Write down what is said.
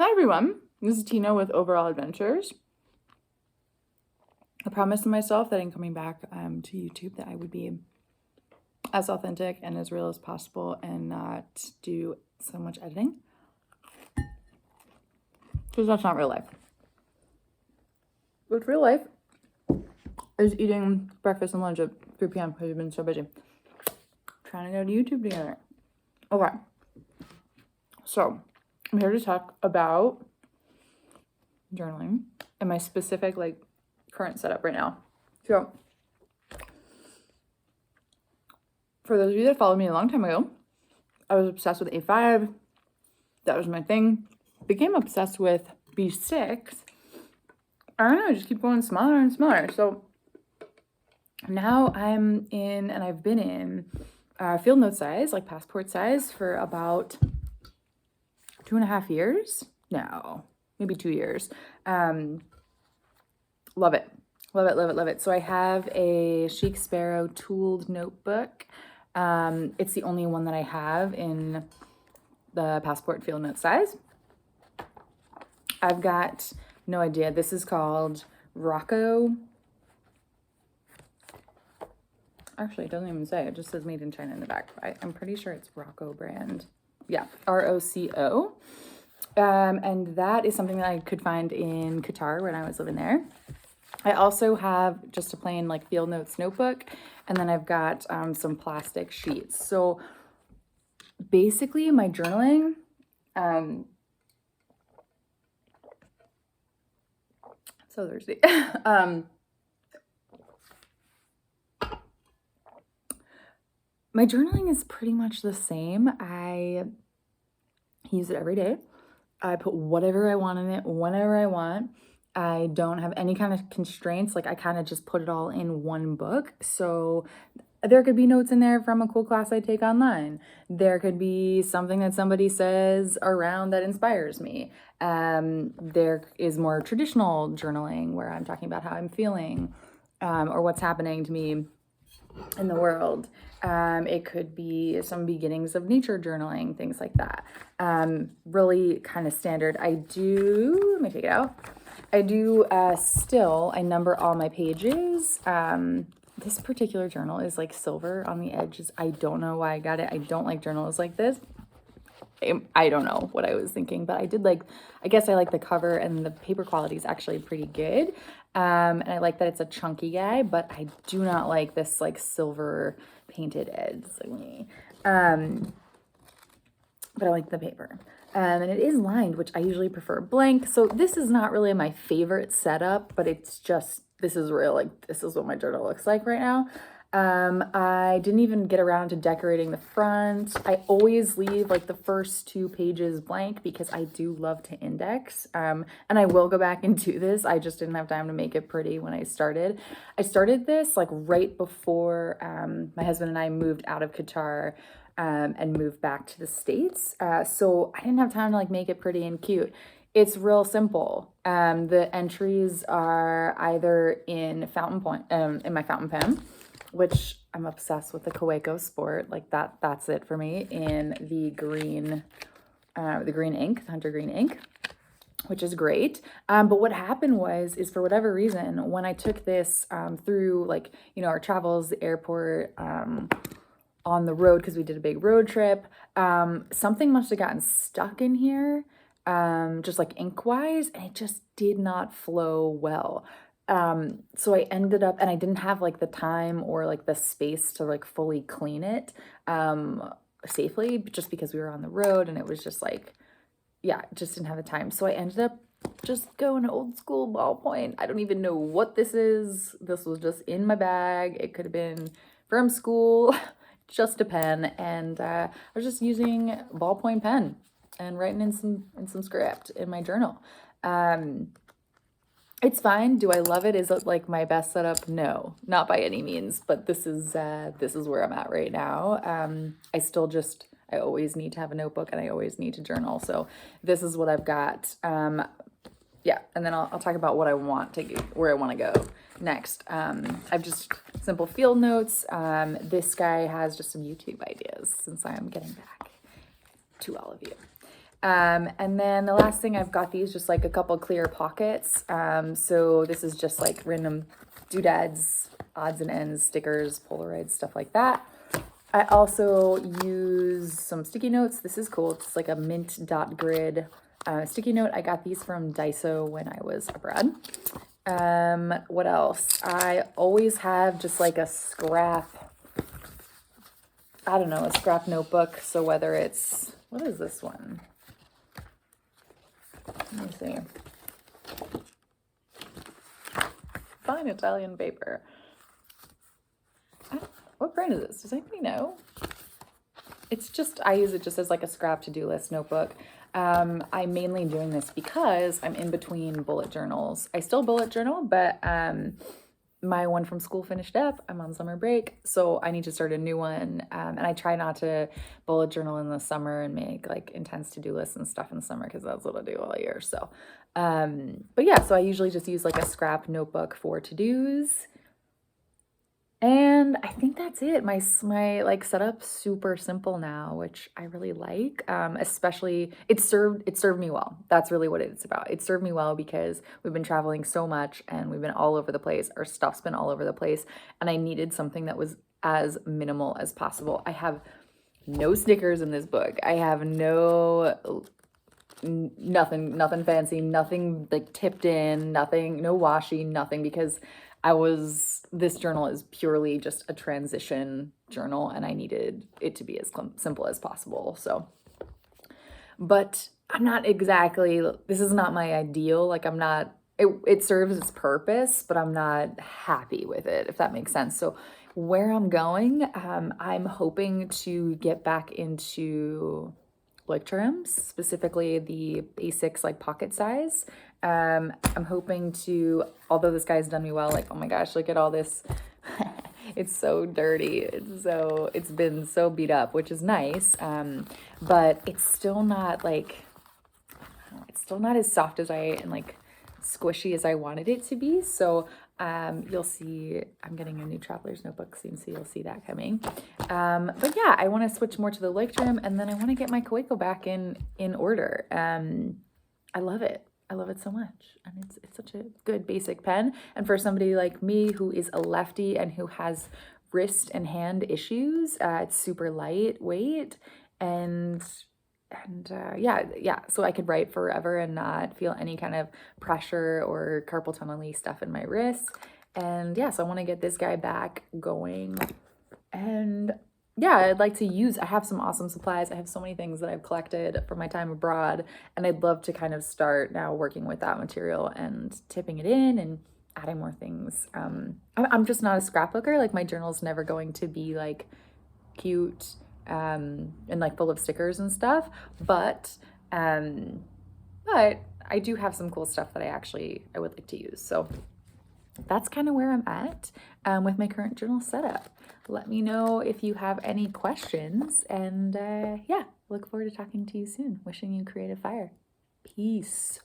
Hi everyone, this is Tina with Overall Adventures. I promised myself that in coming back to YouTube that I would be as authentic and as real as possible and not do so much editing. Because that's not real life. But real life is eating breakfast and lunch at 3 p.m. because you've been so busy. Trying to go to YouTube together. Okay. So, I'm here to talk about journaling and my specific current setup right now. So for those of you that followed me a long time ago, I was obsessed with A5. That was my thing. Became obsessed with B6. I don't know, I just keep going smaller and smaller. So now I'm in, and I've been in field note size, like passport size, for about 2.5 years. No, maybe 2 years. Love it. Love it, love it, love it. So I have a Chic Sparrow tooled notebook. It's the only one that I have in the passport field note size. I've got no idea. This is called Rocco. Actually, it doesn't even say. It just says made in China in the back. I'm pretty sure it's Rocco brand. Yeah, ROCO. And that is something that I could find in Qatar when I was living there. I also have just a plain field notes notebook, and then I've got some plastic sheets. So basically my journaling, so thirsty. My journaling is pretty much the same. I use it every day. I put whatever I want in it whenever I want. I don't have any kind of constraints. I kind of just put it all in one book. So there could be notes in there from a cool class I take online. There could be something that somebody says around that inspires me. There is more traditional journaling where I'm talking about how I'm feeling or what's happening to me in the world. It could be some beginnings of nature journaling, things like that. Really kind of standard. Let me take it out. I number all my pages. This particular journal is silver on the edges. I don't know why I got it. I don't like journals like this. I don't know what I was thinking, but I guess I like the cover, and the paper quality is actually pretty good. And I like that it's a chunky guy, but I do not like this silver painted edge but I like the paper. And it is lined, which I usually prefer blank. So this is not really my favorite setup, but it's just, this is real. This is what my journal looks like right now. I didn't even get around to decorating the front. I always leave the first 2 pages blank because I do love to index. And I will go back and do this. I just didn't have time to make it pretty when I started. I started this right before my husband and I moved out of Qatar and moved back to the States. So I didn't have time to make it pretty and cute. It's real simple. The entries are either in in my fountain pen, which I'm obsessed with the Kaweco Sport. That's it for me, in the green ink, the hunter green ink, which is great. But what happened is for whatever reason, when I took this through our travels, the airport, on the road, because we did a big road trip, something must have gotten stuck in here, just ink wise, and it just did not flow well. So I ended up, and I didn't have the time or the space to fully clean it safely, just because we were on the road, and it was just just didn't have the time. So I ended up just going old school ballpoint. I don't even know what this is. This was just in my bag. It could have been from school, just a pen, and I was just using ballpoint pen and writing in some script in my journal. It's fine. Do I love it? Is it my best setup? No, not by any means, but this is where I'm at right now. I always need to have a notebook, and I always need to journal. So this is what I've got. Yeah, and then I'll talk about what I want to where I want to go next. I've just simple field notes. This guy has just some YouTube ideas, since I am getting back to all of you. And then the last thing, I've got these just like a couple clear pockets. So this is just like random doodads, odds and ends, stickers, Polaroids, stuff like that. I also use some sticky notes. This is cool. It's like a mint dot grid sticky note. I got these from Daiso when I was abroad. What else? I always have just like a scrap, I don't know, a scrap notebook. So whether it's, what is this one? Let me see. Fine Italian paper. What brand is this? Does anybody know? It's just, I use it just as like a scrap to-do list notebook. I'm mainly doing this because I'm in between bullet journals. I still bullet journal, but my one from school finished up. I'm on summer break, so I need to start a new one. And I try not to bullet journal in the summer and make like intense to-do lists and stuff in the summer because that's what I do all year. So, but yeah, so I usually just use like a scrap notebook for to-dos. And I think that's it. My like setup's super simple now, which I really like. Especially it served me well. That's really what it's about. It served me well because we've been traveling so much and we've been all over the place. Our stuff's been all over the place, and I needed something that was as minimal as possible. I have no stickers in this book. I have nothing fancy, nothing like tipped in, nothing, no washi, nothing, because this journal is purely just a transition journal and I needed it to be as simple as possible. So, but I'm not exactly, this is not my ideal. Like it serves its purpose, but I'm not happy with it, if that makes sense. So where I'm going, I'm hoping to get back into Lictrims, specifically the A6 like pocket size. I'm hoping to, although this guy's done me well, like, oh my gosh, look at all this. It's so dirty. It's been so beat up, which is nice. But it's still not like, it's still not as soft as and like squishy as I wanted it to be. So you'll see, I'm getting a new traveler's notebook soon, so you'll see that coming. But yeah, I want to switch more to the Lictrim, and then I want to get my Kaweco back in order. I love it. I love it so much, and it's such a good basic pen. And for somebody like me who is a lefty and who has wrist and hand issues, it's super lightweight, and yeah, so I could write forever and not feel any kind of pressure or carpal tunnel-y stuff in my wrist. And yeah, so I want to get this guy back going. And yeah, I'd like to I have some awesome supplies. I have so many things that I've collected from my time abroad, and I'd love to kind of start now working with that material and tipping it in and adding more things. I'm just not a scrapbooker. Like, my journal's never going to be like cute and like full of stickers and stuff, but I do have some cool stuff that I would like to use. So that's kind of where I'm at with my current journal setup. Let me know if you have any questions, and yeah, look forward to talking to you soon. Wishing you creative fire. Peace.